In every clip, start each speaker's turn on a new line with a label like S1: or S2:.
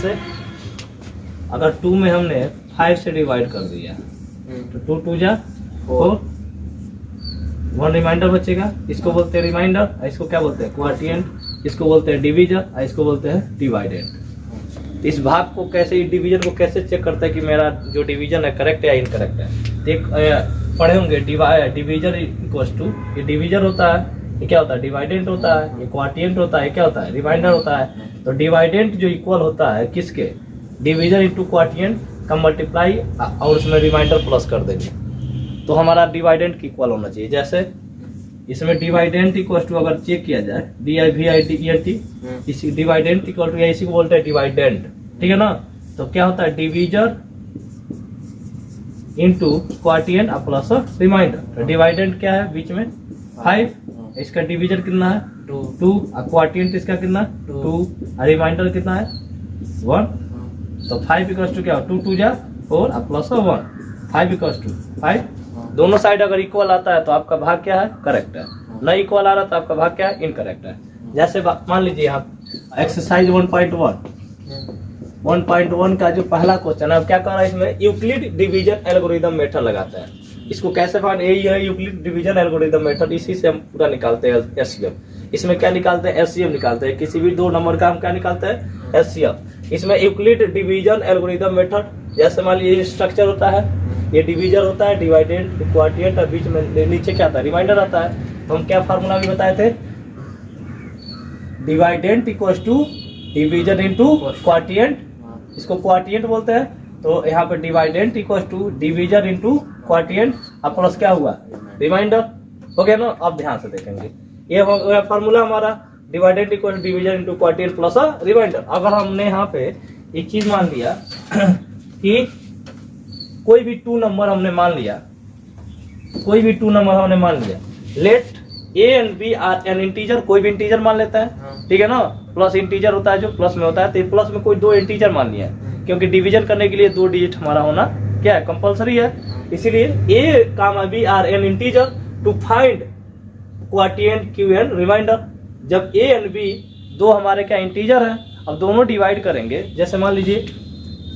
S1: जैसे अगर 2 में हमने 5 से डिवाइड कर दिया तो 2 2 जा 4, 1 रिमाइंडर बचेगा। इसको बोलते हैं रिमाइंडर, इसको क्या बोलते हैं क्वोटिएंट, इसको बोलते हैं डिवीजर, इसको बोलते हैं डिवाइडेंड। इस भाग को कैसे, डिवीजन को कैसे चेक करता है कि मेरा जो डिवीजन है करेक्ट है या इनकरेक्ट है। पढ़े होंगे डिवीजर इक्वल्स टू, ये डिवीजर होता है, ये क्या होता है डिवाइडेंट होता है, ये क्वोटिएंट होता है, क्या होता है रिमाइंडर होता है। तो डिवाइडेंट जो इक्वल होता है किसके, डिवीजर इंटू क्वोटिएंट का मल्टीप्लाई और उसमें रिमाइंडर प्लस कर देंगे तो हमारा डिवाइडेंट इक्वल होना चाहिए। जैसे इसमें डिवाइडेंट इक्वल टू अगर चेक किया जाए DIVIDENT, इसी डिवाइडेंट इक्वल टू इसी को बोलते हैं डिवाइडेंट, ठीक है ना। तो क्या होता है divisor into quotient plus remainder. तो डिवाइडेंट क्या है बीच में 5, इसका डिवीजर कितना है 2, क्वोटिएंट इसका कितना 2, रिमाइंडर कितना है 1। तो 5 इक्वल्स टू क्या 2 2 जा 4 प्लस 1, 5 इक्वल्स टू 5। दोनों साइड अगर इक्वल आता है तो आपका भाग क्या है करेक्ट है, नहीं इक्वल आ रहा तो आपका भाग क्या है इनकरेक्ट है। जैसे मान लीजिए यहाँ एक्सरसाइज 1.1 का जो पहला क्वेश्चन है, अब क्या कर रहा है इसमें यूक्लिड डिवीजन एल्गोरिदम मेथड लगाते हैं। इसको कैसे फाइंड, यही है यूक्लिड डिवीजन एल्गोरिदम मेथड, इसी से हम पूरा निकालते हैं एचसीएफ। इसमें क्या निकालते हैं एचसीएफ निकालते हैं, किसी भी 2 नंबर का हम क्या निकालते हैं एचसीएफ। इसमें यूक्लिड डिवीजन एल्गोरिदम मेथड, जैसे मान लीजिए स्ट्रक्चर होता है, ये डिवीजर होता है डिवाइडेंट क्वोटिएंट और बीच में नीचे क्या आता है रिमाइंडर आता है। तो हम क्या फार्मूला भी बताए थे, dividend equals to divisor into quotient, इसको क्वोटिएंट बोलते हैं। तो यहाँ पे dividend equals to divisor into quotient और प्लस क्या हुआ रिमाइंडर, हो गया ना। अब ध्यान से देखेंगे ये फार्मूला हमारा dividend equal divisor into quotient plus remainder. अगर हमने यहाँ पे एक चीज मान लिया कि कोई भी 2 नंबर हमने मान लिया, कोई भी 2 नंबर हमने मान लिया, let A and B are an integer, कोई भी इंटीजर मान लेता है, ठीक है ना। प्लस इंटीजर होता है जो प्लस में होता है, तो प्लस में कोई 2 इंटीजर मान लिया है, क्योंकि डिवीजन करने के लिए 2 डिजिट हमारा होना क्या है कंपलसरी है। इसीलिए A, B are an integer to find quotient Q and remainder. जब A and B 2 हमारे क्या इंटीजर है, अब दोनों डिवाइड करेंगे, जैसे मान लीजिए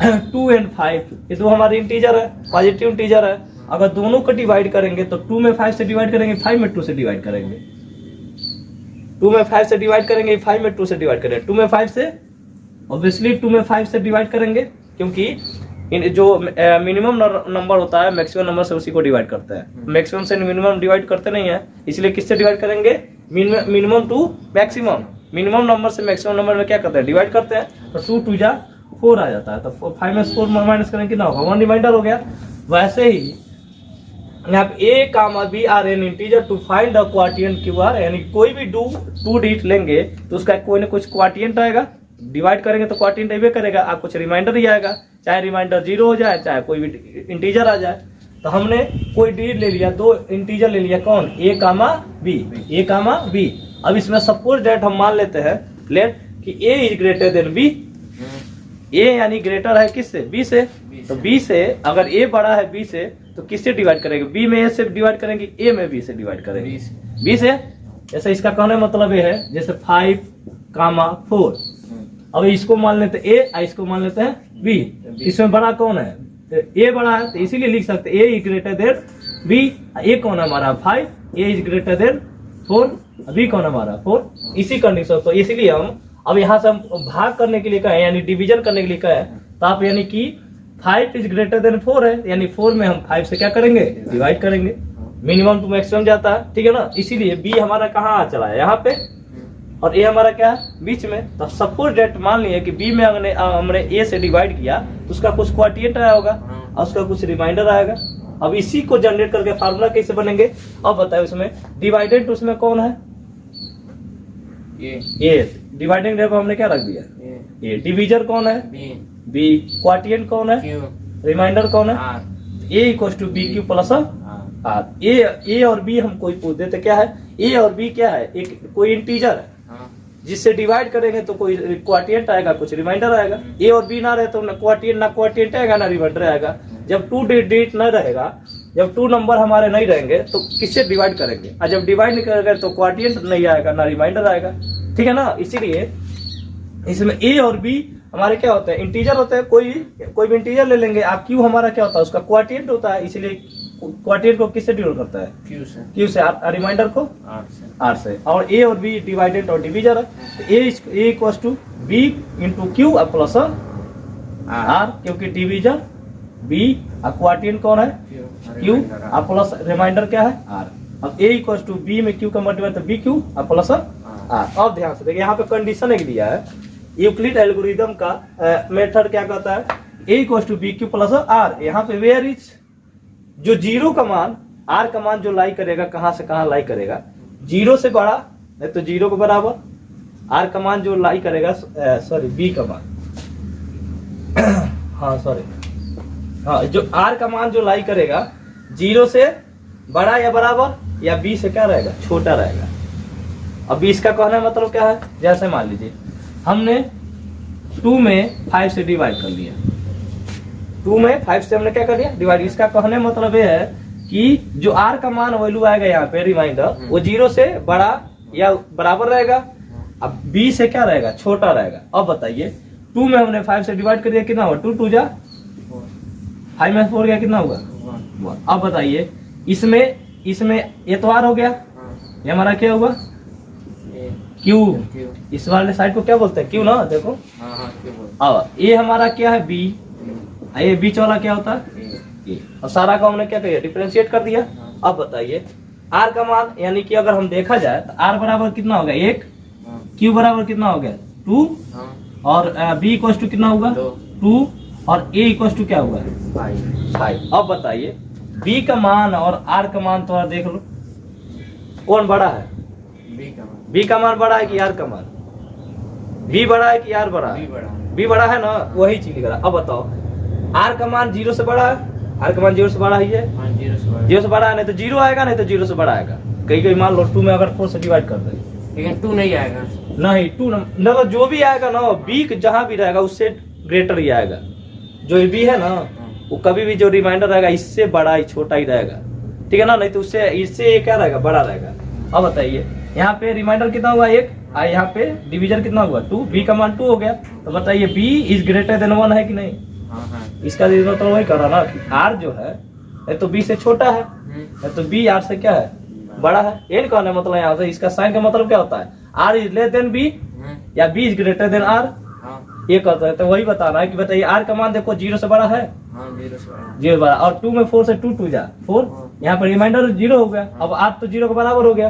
S1: 2 and 5 ये 2 हमारे इंटीजर है, पॉजिटिव इंटीजर है। अगर दोनों को डिवाइड करेंगे तो 2 में 5 से डिवाइड करेंगे, 5 में 2 से डिवाइड करेंगे, 2 में 5 से डिवाइड करेंगे, 5 में 2 से डिवाइड करेंगे, 2 में 5 से ऑब्वियसली 2 में 5 से डिवाइड करेंगे, क्योंकि इन जो मिनिमम नंबर होता है मैक्सिमम नंबर से उसी को डिवाइड करते हैं। मैक्सिमम से मिनिमम डिवाइड करते नहीं है, इसलिए किससे डिवाइड करेंगे minimum to maximum, minimum number से मैक्सिमम नंबर में क्या करते हैं डिवाइड करते हैं। तो 2 2 जा 4 आ जाता है, तो 5 में 4 माइनस करेंगे कितना होगा 1 रिमाइंडर हो गया। वैसे ही यहाँ पे A, B are an integer to find the quotient Q R, यानी कोई भी 2 डिजिट लेंगे तो उसका कोई ना कुछ क्वोटिएंट आएगा, डिवाइड करेंगे तो क्वोटिएंट आइए करेगा, आप कुछ रिमाइंडर ही आएगा, चाहे रिमाइंडर 0 हो जाए चाहे कोई भी इंटीजर आ जाए। तो हमने कोई डिजिट ले लिया, 2 इंटीजर ले लिया, कौन A, B। अब इसमें सपोज डेट हम मान लेते हैं लेट कि A is greater then B, A यानी ग्रेटर है किससे B से, तो B से अगर A बड़ा है B से तो किससे डिवाइड करेंगे, B में A से डिवाइड करेंगे, A में B से डिवाइड करेंगे, B से। जैसे इसका कहने मतलब ये है जैसे 5, 4, अब इसको मान लेते हैं A, इसको मान लेते हैं B, इसमें बड़ा कौन है A बड़ा है, तो इसीलिए लिख सकते हैं A is greater then B। A कौन है हमारा 5, A is greater then 4, B कौन है हमारा 4, इसी कंडीशन। तो इसीलिए हम अब यहाँ से हम भाग करने के लिए कहें यानी डिवीजन करने के लिए कहें तो आप यानी कि 5 इज ग्रेटर देन 4 है, यानी 4 में हम 5 से क्या करेंगे डिवाइड करेंगे, मिनिमम टू मैक्सिमम जाता है, ठीक है ना। इसीलिए B हमारा कहाँ चला है यहाँ पे, और A हमारा क्या है बीच में। तो सपोज डेट मान लिया कि B में हमने A से डिवाइड किया तो उसका कुछ क्वोटिएंट आया होगा और उसका कुछ रिमाइंडर आएगा। अब इसी को जनरेट करके फार्मूला कैसे बनेंगे अब बताए। उसमें डिवाइडेंट उसमें कौन है A, डिवाइडिंग डेट हमने क्या रख दिया A, डिवीजर कौन है B, क्वोटिएंट कौन है रिमाइंडर कौन है A equals to B q plus R। A और B हम कोई पूछ देते क्या है, A और B क्या है एक कोई इंटीजर है जिससे डिवाइड करेंगे तो कोई क्वोटिएंट आएगा कुछ रिमाइंडर आएगा। A और B ना रहे तो ना क्वोटिएंट आएगा ना रिमाइंडर आएगा। जब 2 डिजिट न रहेगा, जब 2 नंबर हमारे नहीं रहेंगे तो किससे डिवाइड करेंगे, और जब डिवाइड नहीं करेंगे तो क्वोटिएंट नहीं आएगा ना रिमाइंडर आएगा, ठीक है ना। इसीलिए इसमें A और B हमारे क्या होते हैं, इंटीजर होते हैं, कोई भी इंटीजर ले लेंगे आप। क्यू हमारा क्या होता है, उसका क्वाटिएंट होता है, इसलिए क्वाटिएंट को किससे डिनोट करता है, क्यू से। रिमाइंडर को आर से। और ए और बी डिवाइडेंट और डिवीजर है, तो A equal to B into Q plus R, क्योंकि डिवीजर बी, क्वाटिएंट कौन है क्यू, प्लस रिमाइंडर क्या है आर। अब ए इक्वल टू बी में क्यू का मल्टीप्लाई तो बी क्यू प्लस आर। अब ध्यान से देखिए यहाँ पे कंडीशन एक दिया है, यूक्लिड एल्गोरिथम का मेथड क्या कहता है, A equal to B Q plus R. यहाँ पे वेयर इज, जो जीरो का मान, आर का मान जो लाई करेगा, कहां से कहां लाई करेगा, जीरो से बड़ा नहीं तो जीरो के बराबर, आर का मान जो लाई करेगा, सॉरी बी का मान हाँ सॉरी हाँ, जो आर का मान जो लाई करेगा जीरो से बड़ा या बराबर या बी से क्या रहेगा, छोटा रहेगा। अब 20 का कहना मतलब क्या है, जैसे मान लीजिए हमने 2 में 5 से डिवाइड कर लिया, 2 में 5 से हमने क्या कर लिया डिवाइड। इसका कहने मतलब ये है कि जो आर का मान वैल्यू आएगा यहाँ पे रिमाइंडर, वो जीरो से बड़ा या बराबर रहेगा, अब बी से क्या रहेगा, छोटा रहेगा। अब बताइए 2 में हमने 5 से डिवाइड कर दिया, कितना होगा, 2 2 जा 5 में 4 गया, कितना होगा 1। अब बताइए इसमें एतवार हो गया, ये हमारा क्या हुआ क्यू, इस वाले साइड को क्या बोलते हैं क्यू ना, देखो अब ये हमारा क्या है बी, ये बीच वाला क्या होता है ए, और सारा का हमने क्या किया डिफरेंशिएट कर दिया। अब बताइए आर का मान, यानी कि अगर हम देखा जाए तो आर बराबर कितना हो गया 1, क्यू बराबर कितना हो गया 2, और बी इक्वल टू कितना होगा 2, और ए इक्वल टू क्या हुआ 5। अब बताइए बी का मान और आर का मान थोड़ा देख लो, कौन बड़ा है, बी का मान बड़ा है कि आर का मान, बी बड़ा है कि आर बड़ा है, बी बड़ा है ना, वही चीज लिख रहा। अब बताओ आर का मान 0 से बड़ा है, आर का मान 0 से बड़ा ही है, 0 से बड़ा है, नहीं तो 0 आएगा, नहीं तो 0 से बड़ा आएगा। कहीं मान लो 2 में अगर 4 से डिवाइड कर दे,
S2: लेकिन 2 नहीं आएगा,
S1: नहीं 2 न, तो जो भी आएगा ना बी जहां भी रहेगा उससे ग्रेटर ही आएगा। जो बी है ना वो कभी भी जो रिमाइंडर रहेगा इससे बड़ा ही छोटा ही रहेगा, ठीक है ना, नहीं तो उससे इससे क्या रहेगा बड़ा रहेगा। अब बताइए यहाँ पे रिमाइंडर कितना हुआ 1, और यहाँ पे डिवीजर कितना हुआ 2, बी का मान 2 हो गया। तो बताइए बी इज ग्रेटर देन 1 है कि नहीं, इसका मतलब वही कर रहा ना कि आर जो है तो बी से छोटा है, तो बी आर से क्या है बड़ा है। ये नहीं कहना मतलब यहाँ से इसका साइन का मतलब क्या होता है, R is less than B या B is greater than R, ये कहता है। तो वही बताना है कि बताइए आर का मान देखो 0 से बड़ा है, 0 बड़ा, और 2 में 4 से 2 2 जा 4, यहाँ पर रिमाइंडर 0 हो गया। अब आर तो 0 के बराबर हो गया,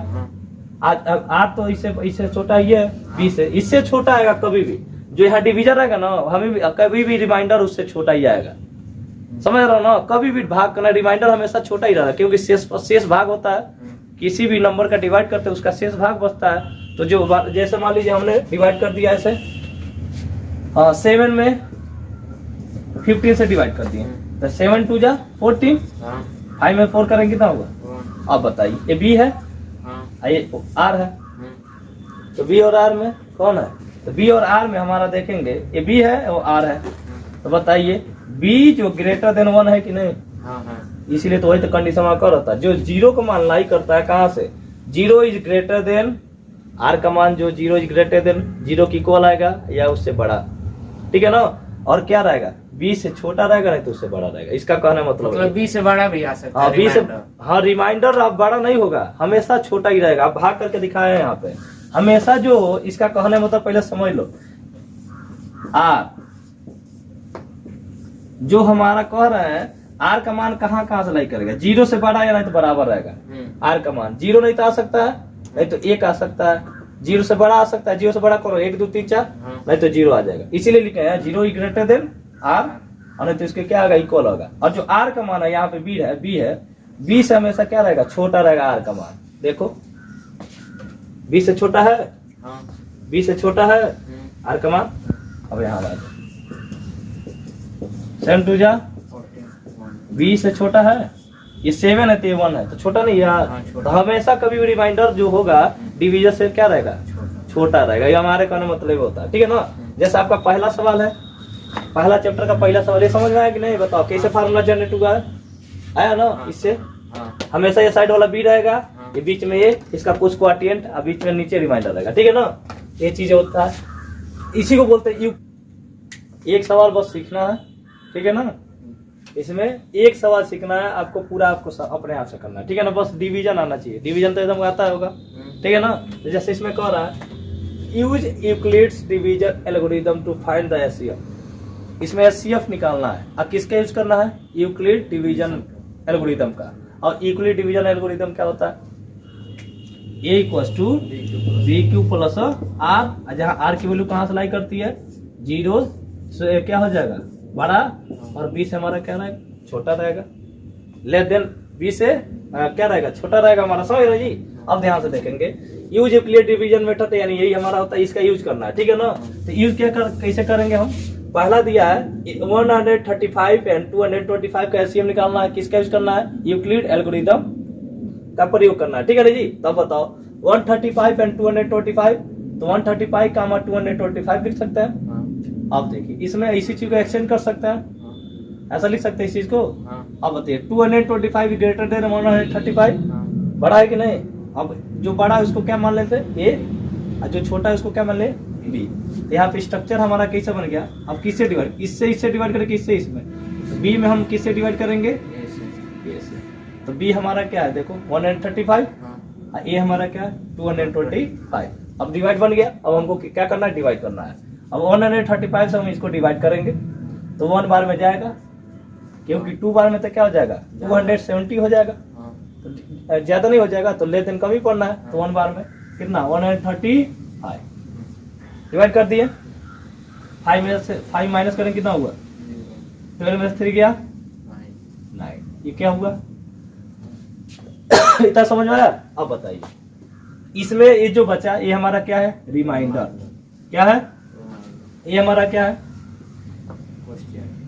S1: आर तो इससे छोटा ही है, बी से इससे छोटा आएगा कभी भी, जो यहाँ डिवीजन रहेगा ना हमें भी कभी भी रिमाइंडर उससे छोटा ही आएगा, समझ रहे हो ना। कभी भी भाग करना रिमाइंडर हमेशा छोटा ही रहता है, क्योंकि शेष भाग होता है, किसी भी नंबर का डिवाइड करते हैं उसका शेष भाग बचता है। तो जो जैसे मान लीजिए हमने डिवाइड कर दिया ऐसे 7 में 15 से डिवाइड कर दिए, तो 7 2 जा 14, 5 में 4 करेंगे कितना होगा। अब बताइए ये बी है, ये आर है, तो बी और आर में कौन है, तो बी और आर में हमारा देखेंगे ये बी है और आर है। तो बताइए बी जो ग्रेटर देन 1 है कि नहीं, इसीलिए तो वही तो कंडीशन में कर होता है, जो 0 का मान लाई करता है कहाँ से, 0 इज ग्रेटर देन आर का मान, जो 0 इज ग्रेटर देन 0 की इक्वल आएगा या उससे बड़ा, ठीक है ना। और क्या रहेगा बी से छोटा रहेगा, नहीं तो उससे बड़ा रहेगा। इसका कहना मतलब
S2: बी से बड़ा भी आ सकता है,
S1: बी से रिमाइंडर अब बड़ा नहीं होगा, हमेशा छोटा ही रहेगा। अब भाग करके दिखाया है यहाँ पे हमेशा, जो इसका कहने मतलब पहले समझ लो, आर जो हमारा कह रहे हैं आर का मान कहाँ कहाँ से लाई करेगा, 0 से बड़ा या नहीं तो बराबर रहेगा। आर का मान 0 नहीं तो आ सकता है, नहीं तो 1 आ सकता है, 0 से बड़ा आ सकता है, 0 से बड़ा करो 1 2 3 4, नहीं तो 0 आ जाएगा। इसीलिए लिखे हैं 0 इज ग्रेटर देन आर, और नहीं तो इसके क्या आएगा इक्वल होगा। और जो आर का मान है यहाँ पे बी है, बी से हमेशा क्या रहेगा छोटा रहेगा आर का मान। देखो बी से छोटा है, बी से छोटा है आर का मान। अब यहाँ आ 7 2 जा, बी से छोटा है, ये 7 है तो ये 1 है, तो छोटा नहीं यार। तो हमेशा कभी भी रिमाइंडर जो होगा डिवीजन से क्या रहेगा छोटा रहेगा, ये हमारे कहने मतलब होता है, ठीक है ना। जैसे आपका पहला सवाल है, पहला चैप्टर का पहला सवाल, ये समझ में आया कि नहीं, बताओ कैसे फार्मूला जनरेट हुआ है, आया ना। इससे हमेशा ये साइड वाला बी रहेगा, ये बीच में ये इसका कुछ क्वाटिएंट, बीच में नीचे रिमाइंडर रहेगा, ठीक है ना। ये चीजें होता है, इसी को बोलते हैं एक सवाल बस सीखना है, ठीक है ना। इसमें एक सवाल सीखना है आपको, पूरा आपको अपने आप से करना है, ठीक है ना। बस डिवीजन आना चाहिए, डिवीजन तो एकदम आता होगा, ठीक है ना। तो जैसे इसमें कह रहा है use Euclid's division algorithm to find the HCF. इसमें एचसीएफ निकालना है। अब किसका यूज करना है? यूक्लिड डिवीजन एल्गोरिथम का। और यूक्लिड डिवीजन एल्गोरिथम क्या होता है? A equals to B Q plus R, जहाँ आर की वैल्यू कहाँ से लाई करती है? जीरो से क्या हो जाएगा? बड़ा, और बी से हमारा क्या रहेगा? छोटा रहेगा। लेस देन बी से क्या रहेगा? छोटा रहेगा हमारा, समझ रहे जी। अब ध्यान से देखेंगे, यूज यूक्लिड डिवीजन मेथड, यानी यही हमारा होता है, इसका यूज करना है, ठीक है ना। तो यूज कैसे करेंगे हम? पहला दिया है 135 एंड 225 का एलसीएम निकालना है। किसका यूज करना है? यूक्लिड एल्गोरिथम का प्रयोग करना है, ठीक है ना जी। तब बताओ 135 एंड 225, तो 135 का 225 लिख सकते हैं। अब देखिए इसमें इसी चीज को एक्सटेंड कर सकते हैं, ऐसा लिख सकते हैं इस चीज को। अब बताइए 225 ग्रेटर देन 135, बड़ा है कि नहीं? अब जो बड़ा है उसको क्या मान लेते हैं? ए, और जो छोटा है उसको क्या मान ले? बी। तो यहाँ पे स्ट्रक्चर हमारा कैसे बन गया? अब किससे डिवाइड? इससे डिवाइड करेंगे, किससे? इसमें। तो बी में हम किससे डिवाइड करेंगे? ए से। तो बी हमारा क्या है? देखो 135, और ए हमारा क्या है? 225। अब डिवाइड बन गया। अब हमको क्या करना है? डिवाइड करना है। अब 135 से हम इसको डिवाइड करेंगे तो 1 बार में जाएगा, क्योंकि 2 बार में तो क्या हो जाएगा? 270 हो जाएगा। तो ज्यादा नहीं हो जाएगा, तो लेस देन कम ही पड़ना है। तो 1 बार में कितना? 135 डिवाइड कर दिए। 5 माइनस करें, कितना हुआ? 12 में 3 गया 9। ये क्या हुआ? इतना समझ में आया? अब बताइए इसमें ये जो बचा, ये हमारा क्या है? रिमाइंडर। क्या है ये? हमारा क्या है?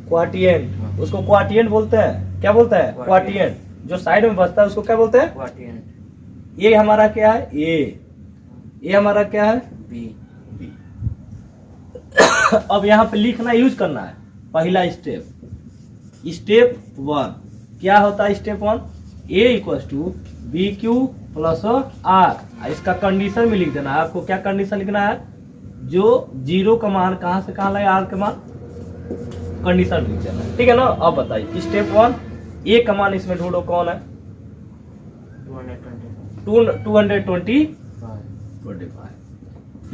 S1: क्वाटिएंट। उसको क्वाटिएंट बोलते हैं। क्या बोलते हैं? क्वाटिएंट। जो साइड में बचता है उसको क्या बोलते हैं? क्वाटिएंट। ये हमारा क्या है? ये हमारा क्या है? बी। अब यहाँ पे लिखना, यूज करना है। पहला स्टेप 1 क्या होता है? Step 1 a equals to B Q plus r. इसका कंडीशन में लिख देना है। आपको क्या कंडीशन लिखना है? जो 0 का मान कहां से कहां लाए? आर का मान, कंडीशन लिख देना है, ठीक है ना। अब बताइए स्टेप 1 ए का मान इसमें ढूंढो, कौन है? 225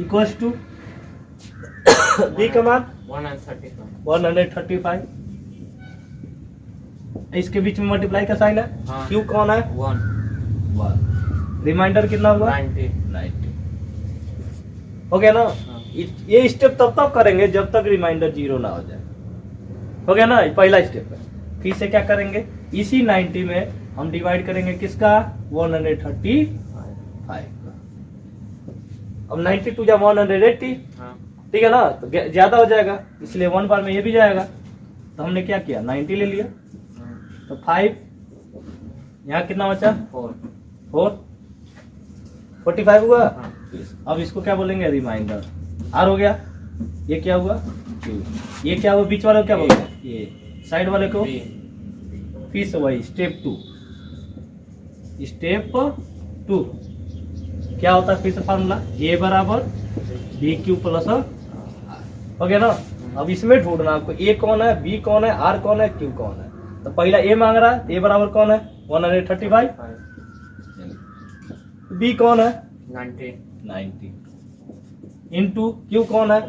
S1: इक्वल्स टू बी का मान 135। इसके बीच में मल्टीप्लाई का साइन है। क्यू कौन है? 1। रिमाइंडर कितना हुआ? 90। हो गया ना। ये स्टेप तब करेंगे जब तक रिमाइंडर 0 ना हो जाए। हो गया ना, पहला स्टेप है। फिर से क्या करेंगे? इसी 90 में हम डिवाइड करेंगे किसका? 135 का। अब 92 जा 180, ठीक है ना। तो ज्यादा हो जाएगा, इसलिए 1 बार में ये भी जाएगा। तो हमने क्या किया? 90 ले लिया। तो 5 यहाँ कितना बचा? 4 45 हुआ। अब इसको क्या बोलेंगे? रिमाइंडर। आर हो गया। ये क्या हुआ? क्यू। ये क्या हुआ? बीच वाले को क्या बोलेंगे? ये साइड वाले को। फिर से वही स्टेप 2 क्या होता है? फिर से फार्मूला ए बराबर बी क्यू प्लस आर। हो गया ना। अब इसमें ढूंढना आपको ए कौन है, बी कौन है, आर कौन है, क्यू कौन है। तो पहला ए मांग रहा है, ए बराबर कौन है? 135। बी कौन है? 90 इंटू क्यू कौन है?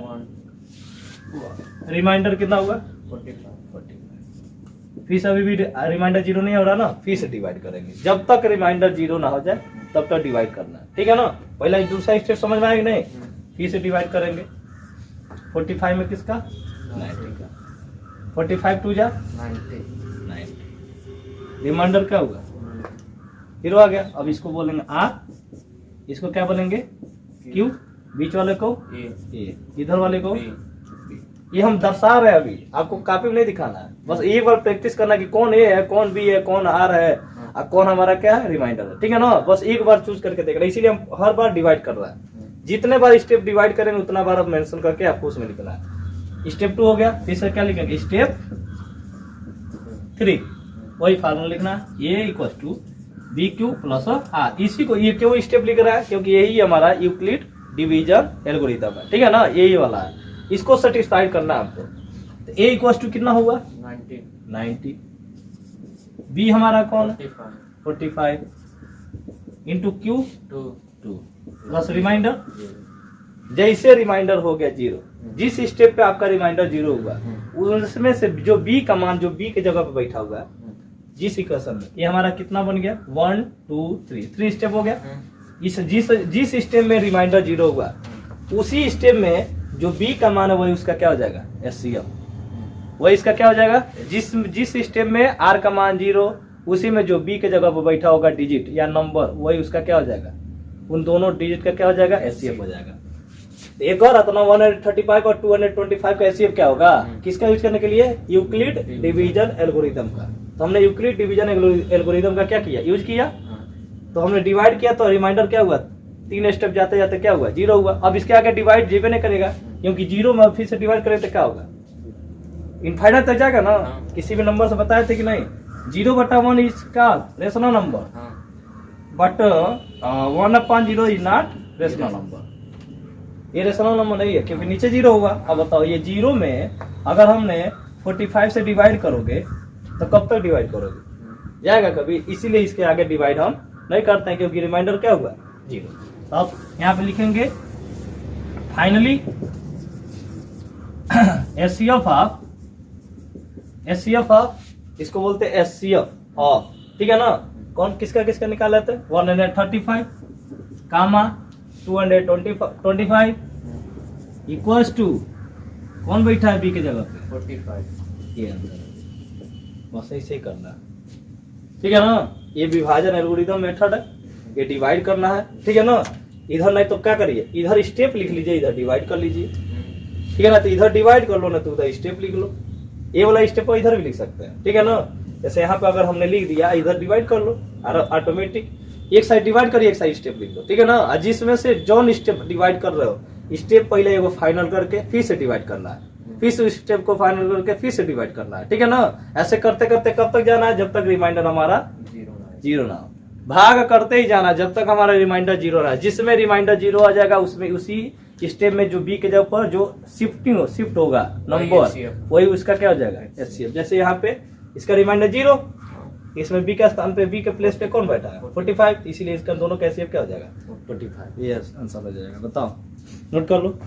S1: रिमाइंडर कितना हुआ? 45। फिर से अभी भी रिमाइंडर 0 नहीं हो रहा ना, फिर से डिवाइड करेंगे। जब तक रिमाइंडर 0 ना हो जाए तब तक डिवाइड करना है, ठीक है ना। पहला दूसरा स्टेप समझ में आएगा नहीं? फिर से डिवाइड करेंगे। 45 में किसका? 90 का। 45 2 जा 90। रिमाइंडर क्या हुआ? 0 आ गया। अब इसको बोलेंगे आर, इसको क्या बोलेंगे? क्यू। बीच वाले को ए, इधर वाले को बी। ये हम दर्शा रहे हैं, अभी आपको कॉपी में नहीं दिखाना है। बस एक बार प्रैक्टिस करना कि कौन ए है, कौन बी है, कौन आर है, और कौन हमारा क्या है? रिमाइंडर है, ठीक है ना। बस एक बार चूज करके देखना, इसीलिए हम हर बार डिवाइड कर रहा है। जितने बार स्टेप डिवाइड करेंगे उतना बार आप मेंशन करके आपको उसमें लिखना है। स्टेप 2 हो गया। फिर से क्या लिखेंगे? स्टेप 3 वही फार्मूला लिखना है। A equals to B Q plus R. इसी को ये क्यों स्टेप लिख रहा है? क्योंकि यही हमारा यूक्लिड डिवीजन एल्गोरिथम है, ठीक है ना। यही वाला है, इसको सेटिस्फाइड करना है आपको। तो a इक्वल टू कितना हुआ
S2: 90
S1: 90, b हमारा कौन है
S2: 45
S1: 45 इंटू क्यू
S2: 2
S1: 2 प्लस रिमाइंडर, जैसे रिमाइंडर हो गया 0, जिस स्टेप पे आपका रिमाइंडर 0 हुआ उसमें से जो b का मान जो b के जगह पे बैठा हुआ है जिस इक्वेशन में, ये हमारा कितना बन गया 1 2 3 स्टेप हो गया। इस जिस स्टेप में रिमाइंडर 0 हुआ उसी स्टेप में जो b का मान है वही उसका क्या हो जाएगा एचसीएफ, वही इसका क्या हो जाएगा, जिस स्टेप में r का मान 0 उसी में जो b के जगह पर बैठा होगा डिजिट या नंबर वही उसका क्या हो जाएगा, उन दोनों डिजिट का क्या हो जाएगा एचसीएफ हो जाएगा। तो एक और आता ना 135 और 225 का एचसीएफ क्या होगा, किसका यूज करने के लिए, यूक्लिड डिवीजन एल्गोरिथम का। तो हमने यूक्लिड डिवीजन एल्गोरिथम का क्या किया, यूज किया। तो हमने डिवाइड किया तो रिमाइंडर क्या हुआ, 3 स्टेप जाते जाते क्या हुआ 0 हुआ। अब इसके आगे डिवाइड जीवे नहीं करेगा क्योंकि 0 में फिर से डिवाइड करें तो क्या होगा इनफाइनाइट तक जाएगा ना। किसी भी नंबर से बताए थे कि नहीं 0/1 इसका rational number but 1/0 is not rational number, ये रेशनल नंबर नहीं है क्योंकि नीचे 0 हुआ। अब बताओ ये 0 में अगर हमने 45 से डिवाइड करोगे तो कब तक डिवाइड करोगे, जाएगा कभी, इसीलिए इसके आगे डिवाइड हम नहीं करते हैं क्योंकि रिमाइंडर क्या हुआ 0। तो अब यहाँ पे लिखेंगे फाइनली एचसीएफ ऑफ इसको बोलते हैं एचसीएफ ऑफ, ठीक है ना। कौन किसका किसका निकाल लेते हैं 135 कामा 225 इक्वल्स टू कौन बैठा है बी के जगह पे
S2: 45
S1: ये आंसर है, बस ऐसे ही करना है, ठीक है ना। ये विभाजन एल्गोरिथम मेथड है, ये डिवाइड करना है, ठीक है ना। इधर नहीं तो क्या करिए, इधर स्टेप लिख लीजिए, इधर डिवाइड कर लीजिए, ठीक है ना। तो इधर डिवाइड कर लो ना तो उधर स्टेप लिख लो, ये वाला स्टेप को इधर भी लिख सकते हैं, ठीक है ना। जैसे यहाँ पे अगर हमने लिख दिया इधर डिवाइड कर लो और ऑटोमेटिक एक साइड डिवाइड करिए एक साइड स्टेप लिख लो, ठीक है ना। जिसमें से जो स्टेप डिवाइड कर रहे हो स्टेप पहले एगो फाइनल करके फिर से डिवाइड करना है, फिर से स्टेप को फाइनल करके फिर से डिवाइड करना है, ठीक है ना। ऐसे करते करते कब तक जाना है, जब तक रिमाइंडर हमारा 0 ना हो। भाग करते ही जाना जब तक हमारा रिमाइंडर 0 रहा, जिसमें रिमाइंडर 0 आ जाएगा उसमें उसी स्टेप में जो बी के जगह पर जो शिफ्ट होगा नंबर वही उसका क्या हो जाएगा एचसीएफ। जैसे यहाँ पे इसका रिमाइंडर 0, इसमें बी के स्थान पे बी के प्लेस पे कौन बैठा है 45, इसीलिए इसका दोनों का एचसीएफ क्या हो जाएगा 45, ये आंसर हो जाएगा। बताओ नोट कर लो।